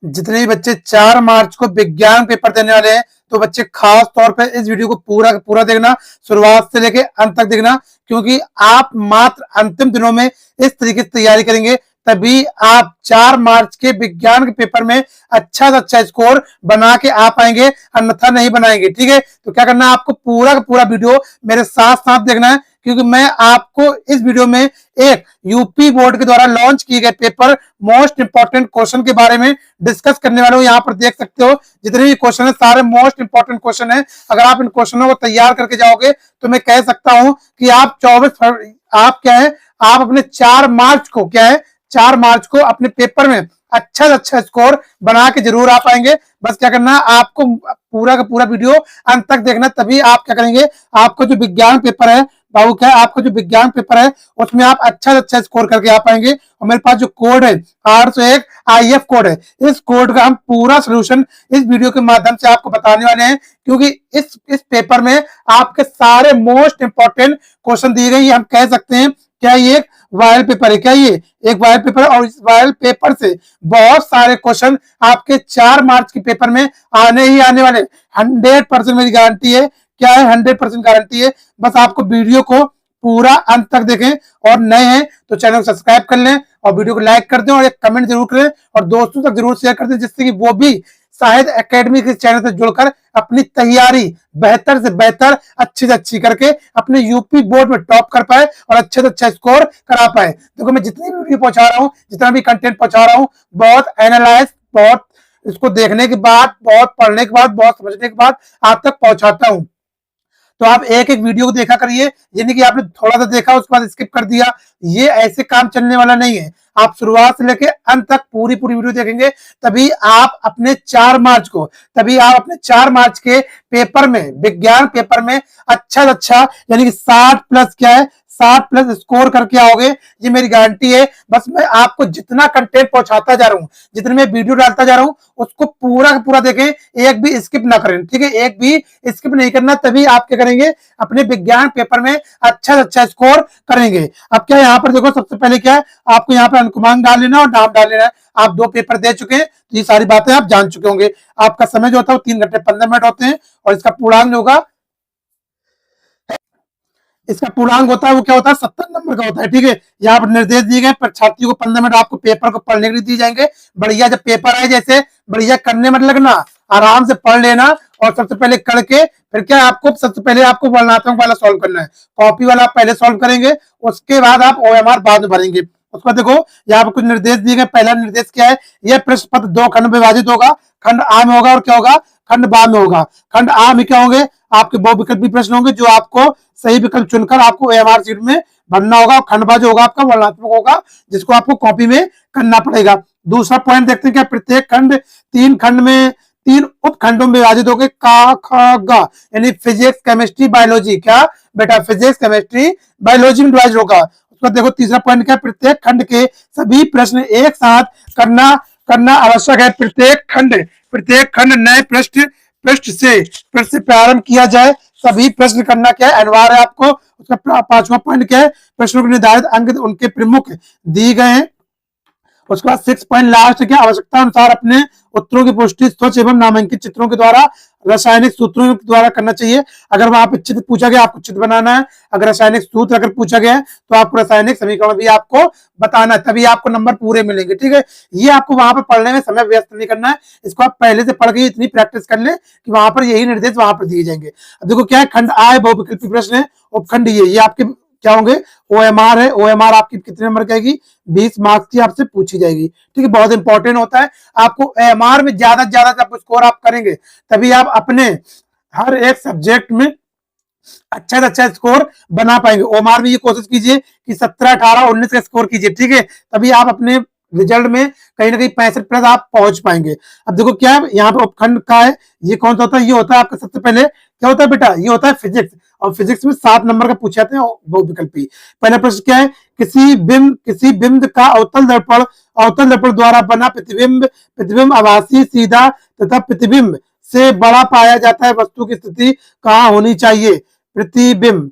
जितने भी बच्चे 4 मार्च को विज्ञान पेपर देने वाले हैं, तो बच्चे खास तौर पे इस वीडियो को पूरा पूरा देखना, शुरुआत से लेके अंत तक देखना, क्योंकि आप मात्र अंतिम दिनों में इस तरीके से तैयारी करेंगे तभी आप 4 मार्च के विज्ञान के पेपर में अच्छा से अच्छा स्कोर बना के आ पाएंगे, अन्यथा नहीं बनाएंगे। ठीक है, तो क्या करना है, आपको पूरा का पूरा वीडियो मेरे साथ साथ देखना है, क्योंकि मैं आपको इस वीडियो में एक यूपी बोर्ड के द्वारा लॉन्च किए गए पेपर मोस्ट इंपॉर्टेंट क्वेश्चन के बारे में डिस्कस करने वाले हूं। यहाँ पर देख सकते हो जितने भी क्वेश्चन है सारे मोस्ट इंपॉर्टेंट क्वेश्चन है। अगर आप इन क्वेश्चनों को तैयार करके जाओगे तो मैं कह सकता हूं कि आप 24 आप क्या है, आप अपने 4 मार्च को क्या है, 4 मार्च को अपने पेपर में अच्छा से अच्छा स्कोर बना के जरूर आ पाएंगे। बस क्या करना है, आपको पूरा का पूरा वीडियो अंत तक देखना, तभी आप क्या करेंगे, आपको जो विज्ञान पेपर है बाबू, क्या है, आपका जो विज्ञान पेपर है उसमें आप अच्छा से अच्छा स्कोर करके आ पाएंगे। और मेरे पास जो कोड है 801 IF कोड है, इस कोड का हम पूरा सोल्यूशन इस वीडियो के माध्यम से आपको बताने वाले हैं, क्योंकि इस पेपर में आपके सारे मोस्ट इंपॉर्टेंट क्वेश्चन दिए गए। हम कह सकते हैं क्या ये एक वायरल पेपर है, क्या ये एक वायरल पेपर है, और इस वायरल पेपर से बहुत सारे क्वेश्चन आपके 4 मार्च के पेपर में आने ही आने वाले। 100% मेरी गारंटी है, क्या है, 100% गारंटी है। बस आपको वीडियो को पूरा अंत तक देखें, और नए हैं तो चैनल को सब्सक्राइब कर लें और वीडियो को लाइक कर दें और एक कमेंट जरूर करें और दोस्तों तक जरूर शेयर कर दें, जिससे कि वो भी शायद एकेडमी के चैनल से जुड़कर अपनी तैयारी बेहतर से बेहतर, अच्छी से अच्छी करके अपने यूपी बोर्ड में टॉप कर पाए और अच्छे से अच्छा स्कोर करा पाए। देखो मैं जितनी भी वीडियो पहुंचा रहा हूँ, जितना भी कंटेंट पहुंचा रहा हूँ, बहुत एनालाइज, बहुत इसको देखने के बाद, बहुत पढ़ने के बाद, बहुत समझने के बाद आप तक पहुंचाता हूं। तो आप एक एक वीडियो को देखा करिए, यानी कि आपने थोड़ा सा देखा उसके बाद स्किप कर दिया, ये ऐसे काम चलने वाला नहीं है। आप शुरुआत से लेके अंत तक पूरी पूरी वीडियो देखेंगे, तभी आप अपने 4 मार्च को, तभी आप अपने 4 मार्च के पेपर में, विज्ञान पेपर में अच्छा अच्छा, यानी कि 60+ क्या है, 60+ स्कोर करके आओगे, ये मेरी गारंटी है। बस मैं आपको जितना कंटेंट पहुंचाता जा रहा हूं, जितने मैं वीडियो डालता जा रहा हूं, उसको पूरा का पूरा देखें, एक भी स्किप ना करें। ठीक है, एक भी स्किप नहीं करना, तभी आप क्या करेंगे, अपने विज्ञान पेपर में अच्छा से अच्छा स्कोर करेंगे। अब क्या यहाँ पर देखो, सबसे पहले क्या है, आपको यहाँ पर अंकमांक डाल लेना और नाम डाल लेना है। आप 2 पेपर दे चुके हैं तो ये सारी बातें आप जान चुके होंगे। आपका समय जो होता है वो 3 घंटे 15 मिनट होते हैं, और इसका पूर्णांक होगा, इसका पूर्णांक होता है वो क्या होता है, 70 नंबर का होता है। ठीक है, यहाँ पर निर्देश दिए गए, परीक्षार्थी को 15 मिनट आपको पेपर को पढ़ने के लिए दिए जाएंगे। बढ़िया जब पेपर आए, जैसे बढ़िया करने मत लगना, आराम से पढ़ लेना, और सबसे पहले करके फिर क्या, आपको सबसे पहले आपको वर्णनात्मक वाला सॉल्व करना है। कॉपी वाला आप पहले सॉल्व करेंगे, उसके बाद आप OMR बाद में भरेंगे। उसके बाद देखो यहाँ पर कुछ निर्देश दिए गए। पहला निर्देश क्या है, यह प्रश्न पत्र 2 खंड में विभाजित होगा। खंड आ में होगा और क्या होगा, खंड बा में होगा। खंड आ में क्या होंगे, आपके बहुविकल्पी प्रश्न होंगे, जो आपको सही विकल्प चुनकर आपको AMR शीट में भरना होगा। खंड बा जो होगा आपका वर्णनात्मक होगा, जिसको आपको कॉपी में करना पड़ेगा। दूसरा पॉइंट देखते हैं, क्या प्रत्येक खंड 3 खंड में, 3 उपखंडों में विभाजित होंगे, का ख ग, यानी फिजिक्स केमिस्ट्री बायोलॉजी। क्या बेटा, फिजिक्स केमिस्ट्री बायोलॉजी में डिवाइड होगा। उसका देखो तीसरा पॉइंट क्या, प्रत्येक खंड के सभी प्रश्न एक साथ करना आवश्यक है। प्रत्येक खंड नए पृष्ठ से प्रारंभ किया जाए, सभी प्रश्न करना क्या है, अनिवार्य है आपको। उसका 5वां पॉइंट क्या है, प्रश्नों के निर्धारित अंक उनके प्रमुख दिए गए हैं। उसके बाद 6 पॉइंट लास्ट क्या, आवश्यकता अनुसार अपने उत्तरों की पुष्टि स्वच्छ एवं नामांकित चित्रों के द्वारा, रासायनिक सूत्रों के द्वारा करना चाहिए। अगर वहां पर चित्र पूछा गया, आपको चित्र बनाना है। अगर रासायनिक सूत्र अगर पूछा गया है तो आपको रासायनिक समीकरण भी आपको बताना है, तभी आपको नंबर पूरे मिलेंगे। ठीक है, ये आपको वहां पर पढ़ने में समय व्यस्त नहीं करना है, इसको आप पहले से पढ़ के इतनी प्रैक्टिस कर लें कि वहां पर यही निर्देश वहां पर दिए जाएंगे। अब देखो क्या है, खंड आए बहुविकल्पी प्रश्न है, उपखंड ये आपके क्या होंगे, OMR है। OMR आपकी कितने नंबर की आएगी, 20 मार्क्स की आपसे पूछी जाएगी। ठीक है, बहुत इंपॉर्टेंट होता है। आपको OMR में ज्यादा से ज्यादा जब स्कोर आप करेंगे, तभी आप अपने हर एक सब्जेक्ट में अच्छा से अच्छा स्कोर बना पाएंगे। OMR में ये कोशिश कीजिए कि 17, 18, 19 का स्कोर कीजिए। ठीक है, तभी आप अपने रिजल्ट में कहीं ना कहीं 65+ आप पहुंच पाएंगे। अब देखो क्या है, यहाँ पे उपखंड का है, ये कौन सा होता है, ये होता है आपका सबसे पहले क्या होता है बेटा, ये होता है फिजिक्स। और फिजिक्स में 7 नंबर का पूछे जाते हैं बहुविकल्पी। पहला प्रश्न क्या है, किसी बिंब का अवतल दर्पण द्वारा बना प्रतिबिंब आभासी, सीधा तथा प्रतिबिंब से बड़ा पाया जाता है, वस्तु की स्थिति कहाँ होनी चाहिए, प्रतिबिंब।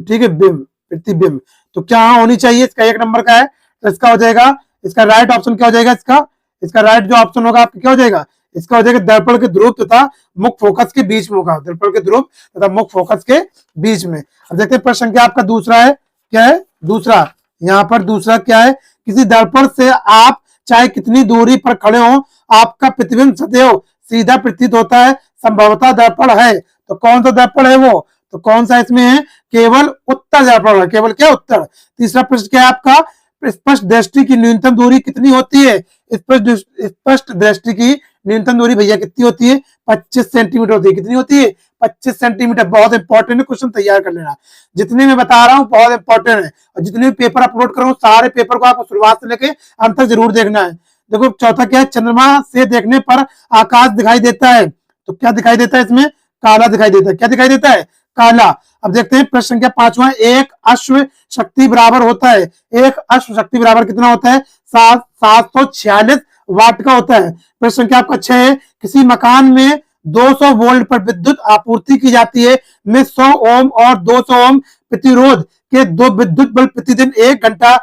ठीक है, प्रतिबिंब तो क्या होनी चाहिए, इसका 1 नंबर का है। तो इसका हो जाएगा, इसका राइट ऑप्शन क्या हो जाएगा, इसका इसका राइट जो ऑप्शन होगा आपका क्या हो जाएगा, इसका हो जाएगा दर्पण के ध्रुव तथा मुख्य फोकस के बीच में होगा, दर्पण के ध्रुव तथा मुख्य फोकस के बीच में। अब देखते हैं प्रश्न क्या आपका दूसरा है, क्या है दूसरा, यहाँ पर दूसरा क्या है, किसी दर्पण से आप चाहे कितनी दूरी पर खड़े हो आपका प्रतिबिंब सदैव सीधा प्रतीत होता है, संभवतः दर्पण है। तो कौन सा दर्पण है वो, तो कौन सा इसमें है, केवल उत्तर दर्पण है, केवल क्या उत्तर। तीसरा प्रश्न क्या है आपका, स्पष्ट दृष्टि की न्यूनतम दूरी कितनी होती है, स्पष्ट दृष्टि की न्यूनतम दूरी भैया कितनी होती है, 25 सेंटीमीटर होती है। कितनी होती है, 25 सेंटीमीटर। बहुत इंपॉर्टेंट है, क्वेश्चन तैयार कर लेना, जितने मैं बता रहा हूँ बहुत इंपॉर्टेंट है, और जितने भी पेपर अपलोड कर रहा हूँ सारे पेपर को आपको शुरुआत से लेके अंत तक जरूर देखना है। देखो चौथा क्या है, चंद्रमा से देखने पर आकाश दिखाई देता है, तो क्या दिखाई देता है इसमें, काला दिखाई देता है। क्या दिखाई देता है, काला। अब देखते हैं प्रश्न संख्या 5वां, एक अश्व शक्ति बराबर होता है, एक अश्व शक्ति बराबर कितना होता है, 746 वाट का होता है। प्रश्न संख्या आपका 6 है, किसी मकान में 200 वोल्ट पर विद्युत आपूर्ति की जाती है, में 100 ओम और 200 ओम प्रतिरोध के दो विद्युत बल्ब प्रतिदिन 1 घंटा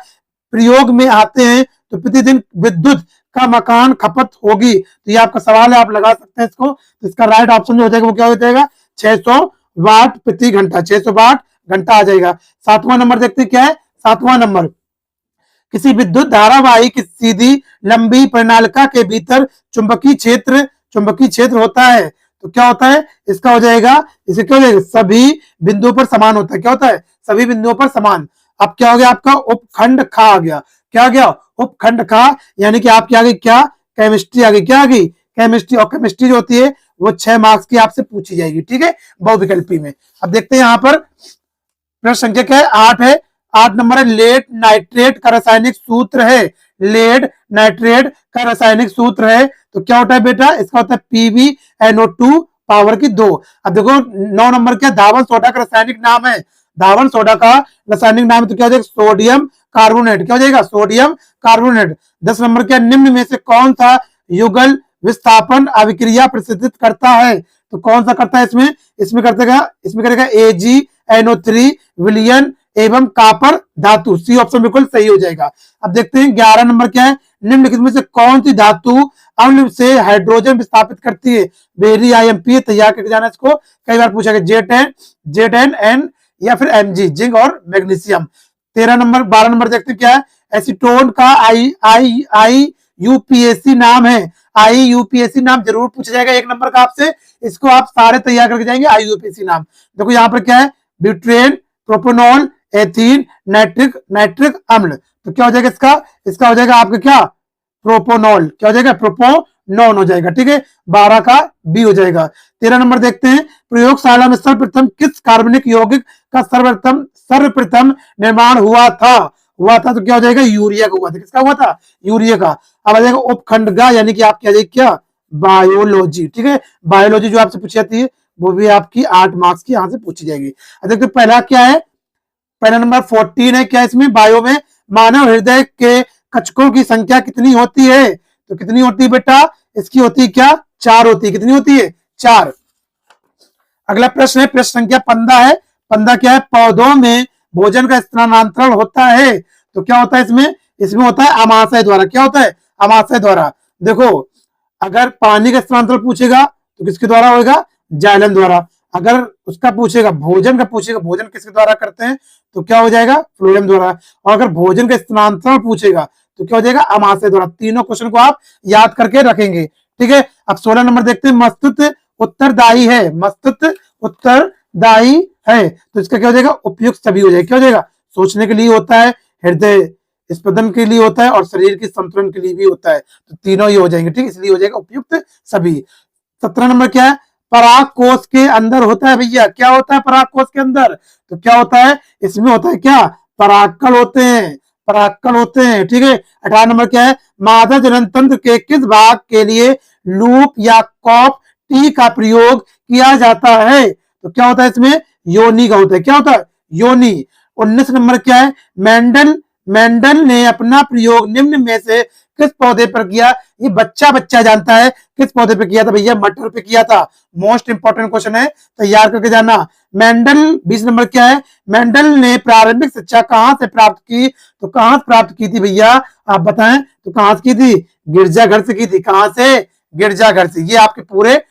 प्रयोग में आते हैं, तो प्रतिदिन विद्युत का मकान खपत होगी। तो ये आपका सवाल है, आप लगा सकते हैं इसको। तो इसका राइट ऑप्शन जो हो जाएगा वो क्या हो जाएगा, 600 वाट प्रति घंटा, 600 वाट घंटा आ जाएगा। 7वां नंबर देखते हैं क्या है, 7वां नंबर, किसी विद्युत धारावाही की सीधी लंबी परिनालिका के भीतर चुंबकीय क्षेत्र होता है, तो क्या होता है, इसका हो जाएगा, इसे क्या हो जाएगा, सभी बिंदुओं पर समान होता है। क्या होता है, सभी बिंदुओं पर समान। अब क्या हो गया आपका, उपखंड खा आ गया, क्या आ गया, उपखंड खा, यानी कि आपकी आ गई क्या, केमिस्ट्री आ गई। क्या आ गई, केमिस्ट्री। और केमिस्ट्री जो होती है वो 6 मार्क्स की आपसे पूछी जाएगी, ठीक है, बहुविकल्पी में। अब देखते हैं यहाँ पर प्रश्न संख्या क्या है, 8 है। 8 नंबर है, लेड नाइट्रेट का रासायनिक सूत्र है, लेड नाइट्रेट का रासायनिक सूत्र है, तो क्या होता है बेटा, इसका होता है PbNO2 पावर की 2। अब देखो 9 नंबर क्या, धावन सोडा का रासायनिक नाम है, धावन सोडा का रासायनिक नाम है, तो क्या हो जाएगा, सोडियम कार्बोनेट। क्या हो जाएगा, सोडियम कार्बोनेट। 10 नंबर क्या, निम्न में से कौन सा युगल विस्थापन अभिक्रिया प्रदर्शित करता है, तो कौन सा करता है इसमें, इसमें करेगा AgNO3 विलयन एवं कापर धातु। सी ऑप्शन बिल्कुल सही हो जाएगा। अब देखते हैं 11 नंबर क्या है, निम्नलिखित में से कौन सी धातु अम्ल से हाइड्रोजन विस्थापित करती है, वेरी IMP तैयार करके जाना, इसको कई बार पूछा गया, Z10N या फिर Mg, जिंक और मैग्नीशियम। 13 नंबर 12 नंबर देखते हैं क्या है, एसीटोन का IUPAC नाम है, IUPAC नाम जरूर पूछा जाएगा 1 नंबर का आपसे, इसको आप सारे तैयार करके जाएंगे, IUPAC नाम। देखो यहाँ पर क्या है, ब्यूटेन, प्रोपेनॉल, एथीन, नाइट्रिक अम्ल, तो क्या हो जाएगा इसका हो जाएगा आपका क्या, प्रोपोनॉल। क्या हो जाएगा, प्रोपोनॉन हो जाएगा, ठीक है, 12 का B हो जाएगा। 13 नंबर देखते हैं, प्रयोगशाला में सर्वप्रथम किस कार्बनिक यौगिक का सर्वप्रथम निर्माण हुआ था, तो क्या हो जाएगा, यूरिया का हुआ था। किसका हुआ था, यूरिया का। अब आ जाएगा उपखंड का, यानी कि आपकी आ जाएगी क्या, बायोलॉजी, ठीक है, बायोलॉजी जो आपसे पूछी जाती है वो भी आपकी 8 मार्क्स की यहाँ से पूछी जाएगी। देखते पहला क्या है, पहला नंबर 14 है, क्या इसमें, बायो में मानव हृदय के कक्षकों की संख्या कितनी होती है, तो कितनी होती है बेटा, इसकी होती है क्या, 4 होती है। कितनी होती है, 4। अगला प्रश्न है, प्रश्न संख्या 15 है। 15 क्या है, पौधों में भोजन का स्थानांतरण होता है, तो क्या होता है इसमें होता है अमाशय द्वारा। क्या होता है, अमाशय द्वारा। देखो अगर पानी का स्थानांतरण पूछेगा तो किसके द्वारा होगा, जाइलम द्वारा। अगर उसका पूछेगा, भोजन का पूछेगा, भोजन किसके द्वारा करते हैं, तो क्या हो जाएगा, फ्लोएम द्वारा। और अगर भोजन का स्थानांतरण पूछेगा तो क्या हो जाएगा, अमाशय द्वारा। तीनों क्वेश्चन को आप याद करके रखेंगे, ठीक है। अब 16 नंबर देखते हैं, मस्तिष्क उत्तरदायी है, मस्तिष्क उत्तरदायी है, तो इसका क्या हो जाएगा, उपयुक्त सभी हो जाएगा। क्या हो जाएगा, सोचने के लिए होता है, हृदय स्पंदन के लिए होता है और शरीर के संतुलन के लिए भी होता है, तो तीनों ही हो जाएंगे, ठीक, इसलिए हो जाएगा उपयुक्त सभी। 17 नंबर क्या है, पराग कोष के अंदर होता है भैया, क्या होता है पराग कोष के अंदर, तो क्या होता है, इसमें होता है क्या, परागकण होते हैं, परागकण होते हैं, ठीक है। 18 नंबर क्या है, मादा जनन तंत्र के किस भाग के लिए लूप या कॉप टी का प्रयोग किया जाता है, तो क्या होता है इसमें, योनि का होता है। क्या होता है, योनि। 19 नंबर क्या है, मेंडल ने अपना प्रयोग निम्न में से किस पौधे पर किया, ये बच्चा बच्चा जानता है किस पौधे पे किया था भैया, मटर पे किया था। मोस्ट इंपॉर्टेंट क्वेश्चन है, तैयार करके जाना। मेंडल 20 नंबर क्या है, मेंडल ने प्रारंभिक शिक्षा कहां से प्राप्त की, तो कहां से प्राप्त की थी भैया, आप बताएं, तो कहां से की थी, गिरजाघर से की थी। कहां से, गिरजाघर से। ये आपके पूरे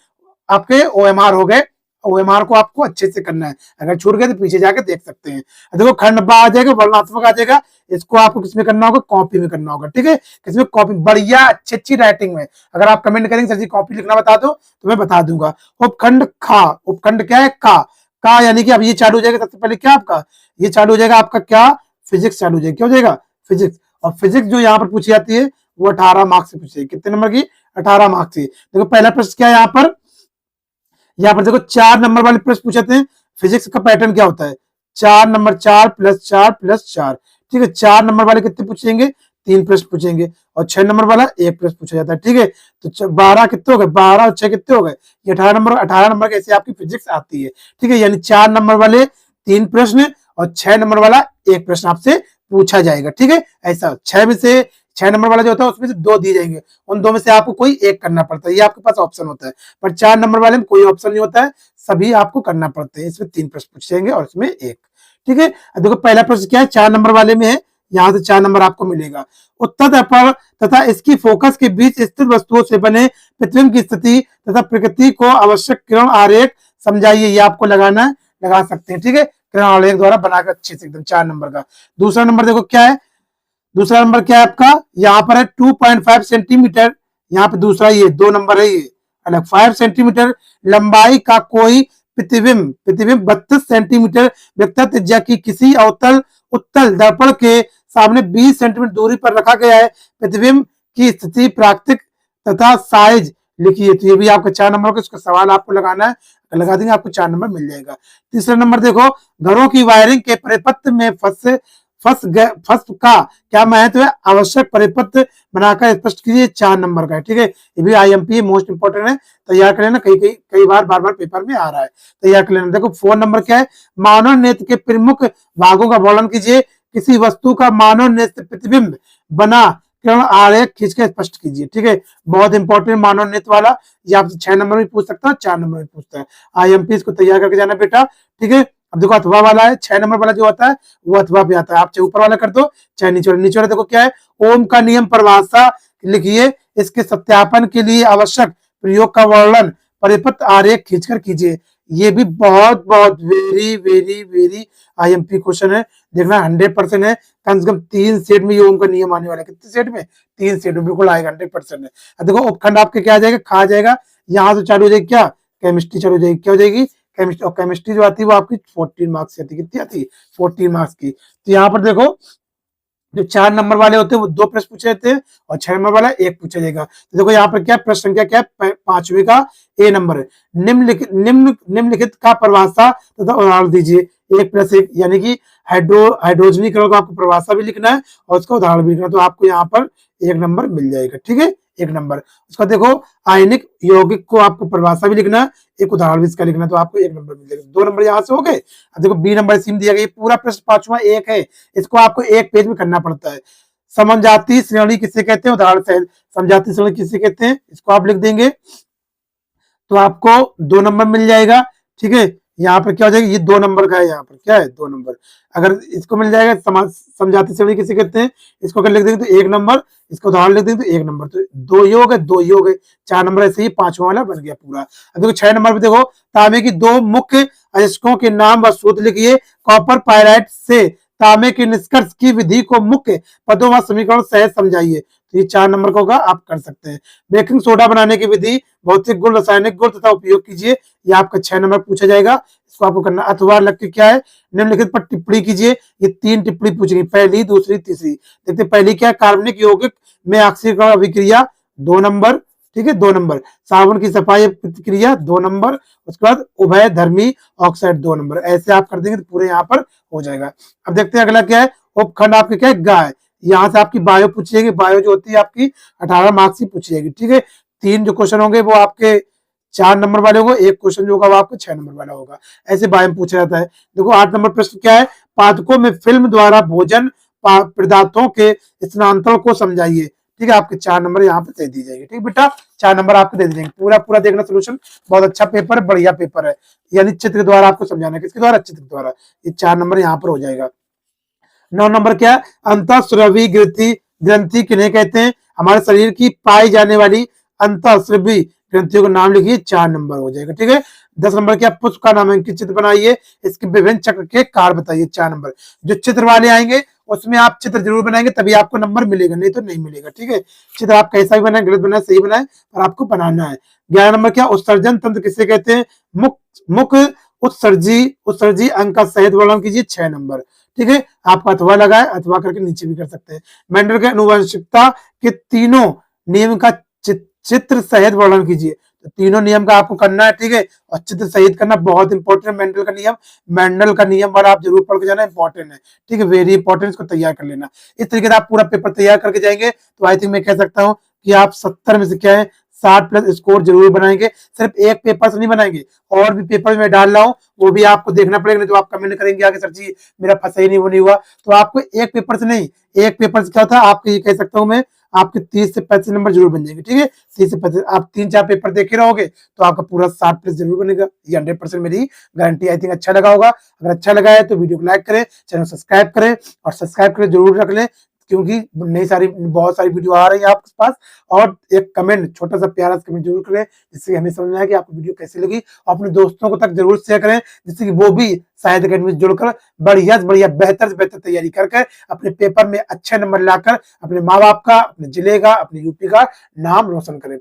आपके ओएमआर हो गए। ओएमआर को आपको अच्छे से करना है, अगर छूट गए तो पीछे जाके देख सकते हैं। देखो खंड बा आ जाएगा, वर्णात्मक आ जाएगा, इसको आपको किसमें करना होगा, कॉपी में करना होगा, ठीक है। किसमें, कॉपी, बढ़िया अच्छी अच्छी राइटिंग में। अगर आप कमेंट करेंगे सर जी कॉपी लिखना बता दो, तो मैं बता दूंगा। उपखंड खा, उपखंड क्या है, का यानी कि अब ये चालू हो जाएगा, सबसे पहले क्या आपका, ये चालू हो जाएगा आपका क्या, फिजिक्स चालू हो जाएगा। क्या हो जाएगा, फिजिक्स। और फिजिक्स जो यहाँ पर पूछी जाती है वो 18 मार्क्स से पूछी, कितने नंबर की, 18 मार्क्स की। देखो पहला प्रश्न क्या है यहाँ पर देखो 4 नंबर वाले प्रश्न पूछे हैं। फिजिक्स का पैटर्न क्या होता है, 4 नंबर, 4 प्लस 4 प्लस 4, ठीक है। 4 नंबर वाले कितने पूछेंगे, 3 प्रश्न पूछेंगे, और 6 नंबर वाला 1 प्रश्न पूछा जाता है, ठीक है। तो 12 कितने हो गए, 12 और 6 कितने हो गए, ये 18 नंबर कैसे आपकी फिजिक्स आती है, ठीक है। यानी 4 नंबर वाले 3 प्रश्न और 6 नंबर वाला 1 प्रश्न आपसे पूछा जाएगा, ठीक है। ऐसा 6 में से 6 नंबर वाला जो होता है उसमें से 2 दिए जाएंगे, उन 2 में से आपको कोई एक करना पड़ता है, ये आपके पास ऑप्शन होता है। पर 4 नंबर वाले में कोई ऑप्शन नहीं होता है, सभी आपको करना पड़ते हैं। इसमें 3 प्रश्न पूछे जाएंगे और इसमें 1, ठीक है। देखो पहला प्रश्न क्या है, 4 नंबर वाले में है, यहाँ से 4 नंबर आपको मिलेगा। उत्तर पर तथा इसकी फोकस के बीच स्थित वस्तुओं से बने प्रतिबिंब की स्थिति तथा प्रकृति को आवश्यक किरण आरेख समझाइए, ये आपको लगाना है, लगा सकते हैं, ठीक है। किरण आरेख द्वारा बनाकर अच्छे से एकदम 4 नंबर का। दूसरा नंबर देखो क्या है, दूसरा नंबर क्या है आपका, यहाँ पर है 2.5 सेंटीमीटर, यहाँ पे दूसरा ये 2 नंबर है, ये अलग 5 सेंटीमीटर लंबाई का कोई प्रतिबिंब, प्रतिबिंब 32 सेंटीमीटर व्यक्तिगत त्रिज्या की किसी अवतल उत्तल दर्पण के सामने 20 सेंटीमीटर दूरी पर रखा गया है, प्रतिबिंब की स्थिति प्राकृतिक तथा साइज लिखिए। तो ये भी आपका 4 नंबर का, इसका सवाल आपको लगाना है, लगा देंगे आपको 4 नंबर मिल जाएगा। तीसरा नंबर देखो, घरों की वायरिंग के परिपत्र में फंस का क्या महत्व है, आवश्यक परिपत्र बनाकर स्पष्ट कीजिए, 4 नंबर का है, ठीक है। ये भी आईएमपी मोस्ट इंपोर्टेंट है, तैयार कर लेना, कई बार बार पेपर में आ रहा है, तैयार कर लेना। देखो 4 नंबर क्या है, मानव नेत्र के प्रमुख भागों का वर्णन कीजिए, किसी वस्तु का मानव नेत्र प्रतिबिंब बना किरण आरेख खींच के स्पष्ट कीजिए, ठीक है। बहुत इंपॉर्टेंट मानव नेत्र वाला, ये आपसे 6 नंबर में पूछ सकता है, 4 नंबर में पूछता है। आईएमपी इसको तैयार करके जाना बेटा, ठीक है। अब देखो अथवा वाला है, 6 नंबर वाला जो होता है वो अथवा पे आता है, आप चाहे ऊपर वाला कर दो चाहे नीचे वाला। नीचे वाला देखो क्या है, ओम का नियम परिभाषा लिखिए, इसके सत्यापन के लिए आवश्यक प्रयोग का वर्णन परिपत्र आरेख खींचकर कीजिए। ये भी बहुत बहुत very very very IMP question है, देखना 100% है। कम से कम 3 सेट में ये ओम का नियम आने वाला है, कितने सेट में, 3 सेट में बिल्कुल आएगा, 100% है। अब देखो उपखंड आपके क्या आ जाएगा, खा जाएगा, यहाँ से चालू हो जाएगी क्या, केमिस्ट्री चालू हो जाएगी, क्या हो जाएगी, केमिस्ट्री। और केमिस्ट्री जो आती है वो आपकी 14 मार्क्स की आती है, कितनी आती है, 14 मार्क्स की। तो यहाँ पर देखो जो 4 नंबर वाले होते हैं वो 2 प्रश्न पूछे जाते हैं और 6 नंबर वाला 1 पूछा जाएगा। तो देखो यहाँ पर क्या प्रश्न संख्या क्या है, 5वें का ए नंबर है, निम्नलिखित का परिभाषा तथा उदाहरण दीजिए, 1+1 यानी कि हाइड्रोजनीकरण को आपको परिभाषा भी लिखना है और उसका उदाहरण भी लिखना है, तो आपको यहाँ पर 1 नंबर मिल जाएगा, ठीक है, 1 नंबर। उसका देखो आयनिक यौगिक को आपको परिभाषा भी लिखना है, एक उदाहरण भी इसका लिखना है, तो आपको 1 नंबर मिल जाएगा। 2 नंबर यहाँ से हो गए। अब देखो बी नंबर सीम दिया गया, पूरा प्रश्न 5वां 1 है, इसको आपको 1 पेज में करना पड़ता है। समजातीय श्रेणी किसे कहते हैं, उदाहरण से समजातीय श्रेणी किसे कहते हैं, इसको आप लिख देंगे तो आपको 2 नंबर मिल जाएगा, ठीक है। यहाँ पर क्या हो जाएगा, ये 2 नंबर का है, यहाँ पर क्या है 2 नंबर। अगर इसको मिल जाएगा समजातीय श्रेणी किसे कहते हैं, इसको अगर लिख देंगे तो 1 नंबर, इसको उदाहरण लिख देंगे तो 1 नंबर, तो 2 ये हो गए, 2 ये हो गए, 4 नंबर ऐसे ही 5वां वाला बन गया पूरा। अब देखो 6 नंबर पे देखो, तांबे की 2 मुख्य अयस्कों के नाम व सूत्र लिखिए, कॉपर पायराइट से तांबे के निष्कर्ष की विधि को मुख्य पदों व समीकरण सहित समझाइए। तो ये 4 नंबर का होगा, आप कर सकते हैं। बेकिंग सोडा बनाने की विधि, भौतिक गुण, रासायनिक गुण तथा उपयोग कीजिए, ये आपका 6 नंबर पूछा जाएगा, इसको आपको करना। अथवा लग के क्या है, निम्नलिखित पर टिप्पणी कीजिए, ये 3 टिप्पणी पूछेगी, पहली, दूसरी, तीसरी। देखते पहली क्या है, कार्बनिक यौगिक में ऑक्सीकरण अभिक्रिया, 2 नंबर, ठीक है, 2 नंबर। साबुन की सफाई प्रतिक्रिया, 2 नंबर। उसके बाद उभय धर्मी ऑक्साइड, 2 नंबर। ऐसे आप कर देंगे तो पूरे यहाँ पर हो जाएगा। अब देखते हैं अगला क्या है, उपखंड आपके क्या है, गाय। यहाँ से आपकी बायो पूछी जाएगी, बायो जो होती है आपकी 18 मार्क्स की पूछी जाएगी, ठीक है। 3 जो क्वेश्चन होंगे वो आपके 4 नंबर वाले होगा, 1 क्वेश्चन जो होगा वो आपको 6 नंबर वाला होगा, ऐसे बायो में पूछा जाता है। देखो 8 नंबर प्रश्न क्या है, पादपों में फिल्म द्वारा भोजन पदार्थों के स्थानांतरण को समझाइए। ठीक है, आपके 4 नंबर यहाँ पे दे दी जाएगी। ठीक बेटा, 4 नंबर आपको दे दी जाएंगे। पूरा पूरा देखना सोल्यूशन, बहुत अच्छा पेपर है, बढ़िया पेपर है। यानी चित्र के द्वारा आपको समझाना है, किसके द्वारा? चित्र के द्वारा। ये 4 नंबर यहाँ पर हो जाएगा। 9 नंबर क्या है? अंतःस्रावी ग्रंथि, ग्रंथि किन्हें कहते हैं? हमारे शरीर की पाई जाने वाली अंतःस्रावी ग्रंथियों का नाम लिखिए, 4 नंबर हो जाएगा। ठीक है। 10 नंबर क्या? पुष्प का नामांकित चित्र बनाइए, इसके विभिन्न चक्र के कार्य बताइए, 4 नंबर। जो चित्र वाले आएंगे उसमें आप चित्र जरूर बनाएंगे, तभी आपको नंबर मिलेगा, नहीं तो नहीं मिलेगा। ठीक है, चित्र आप कैसा भी बनाए, गलत बनाए, सही बनाए, पर आपको बनाना है। 11 नंबर क्या? उत्सर्जन तंत्र किसे कहते हैं? मुख मुख उत्सर्जी, उत्सर्जी अंक का सहित वर्णन कीजिए, 6 नंबर। ठीक है, आप अथवा लगाए, अथवा करके नीचे भी कर सकते हैं। मेंडल के अनुवंशिकता के तीनों नियम का चित्र सहित वर्णन कीजिए, तो तीनों नियम का आपको करना है। ठीक है, और चित्र सहित करना बहुत इंपॉर्टेंट है। मेंडल का नियम, मेंडल का नियम वाला आप जरूर पढ़ के जाना, इंपॉर्टेंट है। ठीक है, वेरी इंपॉर्टेंट, इसको तैयार कर लेना। इस तरीके से आप पूरा पेपर तैयार करके जाएंगे तो आई थिंक मैं कह सकता हूँ कि आप 70 में से क्या है 60 प्लस स्कोर जरूर बनाएंगे। सिर्फ एक पेपर से नहीं बनाएंगे, और भी पेपर में डाल रहा हूँ, वो भी आपको देखना पड़ेगा, नहीं तो आप कमेंट करेंगे आगे, सर जी मेरा फंसा ही नहीं, वो नहीं हुआ। तो आपको एक पेपर से नहीं, एक पेपर से क्या था, आपको ये कह सकता हूँ मैं, आपके 30 से 35 नंबर जरूर बन जाएंगे। ठीक है, 30 से 35, आप 3-4 पेपर देखे रहोगे तो आपका पूरा 60 प्लस जरूर बनेगा। ये 100% मेरी गारंटी। आई थिंक अच्छा लगा होगा। अगर अच्छा लगा है तो वीडियो को लाइक करें, चैनल सब्सक्राइब करें, और सब्सक्राइब करें जरूर रख लें, क्योंकि नई सारी बहुत सारी वीडियो आ रही है आपके पास। और एक कमेंट, छोटा सा प्यारा सा कमेंट जरूर करें, जिससे हमें समझ में आए कि आपको वीडियो कैसी लगी, और अपने दोस्तों को तक जरूर शेयर करें, जिससे कि वो भी शायद अकेडमी से जुड़कर बढ़िया से बढ़िया, बेहतर से बेहतर तैयारी कर अपने पेपर में अच्छे नंबर लाकर अपने माँ बाप का, अपने जिले का, अपने यूपी का नाम रोशन करें।